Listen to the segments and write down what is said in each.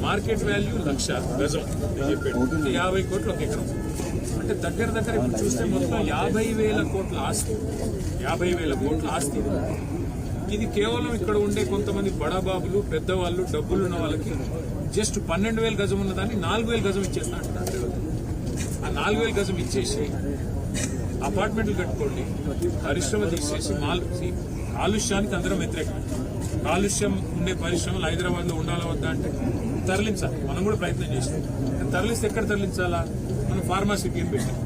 Market value 1,00,000 గజం నేను చెప్పాడు. 50 కోట్లు ఒక ఎకరం. అంటే దగ్గర ఇప్పుడు చూస్తే మొత్తం 50,000 కోట్ల ఆస్తి. 50,000 కోట్ల ఆస్తి. ఇది కేవలం ఇక్కడ ఉండే కొంతమంది బడాబాబులు, పెద్దవాళ్ళు, డబ్బులున్న వాళ్ళకి జస్ట్ 12,000 గజం ఉన్నదాన్ని 4,000 గజం ఇచ్చేస్తా అంటున్నారు. ఆ 4,000 గజం ఇచ్చేసి అపార్ట్మెంట్లు కట్టుకోండి, పరిశ్రమ తీసేసి కాలుష్యానికి అందరం వ్యతిరేకం. కాలుష్యం ఉండే పరిశ్రమలు హైదరాబాద్ లో ఉండాలా వద్దా అంటే తరలించాలి. మనం కూడా ప్రయత్నం చేస్తాం. తరలిస్తే ఎక్కడ తరలించాలా? మనం ఫార్మాసిటీ అని పెట్టాం.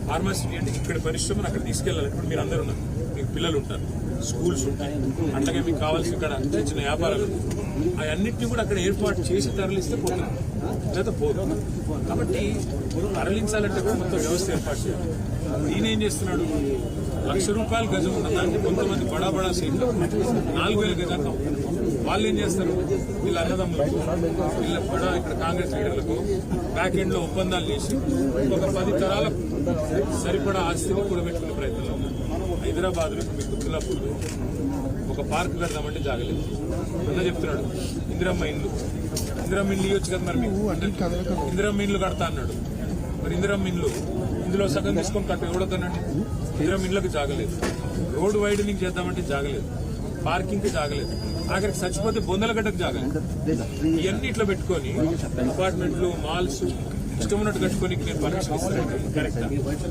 ఫార్మాసిటీ అంటే ఇక్కడ పరిశ్రమను అక్కడ తీసుకెళ్లాలి. ఇప్పుడు మీరు అందరూ ఉన్నారు, మీకు పిల్లలు ఉంటారు, స్కూల్స్ ఉంటాయి, అట్లాగే మీకు కావాల్సిన ఇక్కడ చిన్న వ్యాపారాలు, అవన్నింటినీ కూడా అక్కడ ఏర్పాటు చేసి తరలిస్తే పోతుంది, లేదా పోదు. కాబట్టి తరలించాలంటే కూడా మొత్తం వ్యవస్థ ఏర్పాటు చేయాలి. ఈయన ఏం చేస్తున్నాడు? ₹1,00,000 గజం ఉన్నదాన్ని కొంతమంది బడా సీట్లు 4,000 గజాన్ని అమ్ముతారు. వాళ్ళు ఏం చేస్తారు? వీళ్ళ అన్నదమ్ములకు, వీళ్ళ ఇక్కడ కాంగ్రెస్ లీడర్లకు బ్యాక్ ఎండ్ లో ఒప్పందాలు చేసి ఒక 10 తరాల సరిపడా ఆస్తిని కూడబెట్టుకునే ప్రయత్నంలో ఉన్నారు. హైదరాబాద్ లో మీకు గుర్తులప్పుడు ఒక పార్క్ కడదామంటే జాగలేదు. అన్న చెప్తున్నాడు ఇందిరమ్మ ఇండ్లు ఇవ్వచ్చు కదా, మరి మీకు ఇందిరమ్మ ఇండ్లు కడతా అన్నాడు. మరి ఇందిరమ్మ ఇండ్లు ఇందులో సగం తీసుకొని కట్టు ఎవడతానండి? ఇందిరమ్మ ఇండ్లకు జాగలేదు. రోడ్ వైడనింగ్ చేద్దామంటే జాగలేదు. పార్కింగ్ కి జాగలేదు. ఆఖరికి చచ్చిపోతే బొందలగడ్డకు జాగలేదు. ఇవన్నీ ఇట్లా పెట్టుకొని అపార్ట్మెంట్లు, మాల్స్ ఇష్టం ఉన్నట్టు కట్టుకొని నేను పర్మిషన్ ఇస్తాను. కరెక్టా?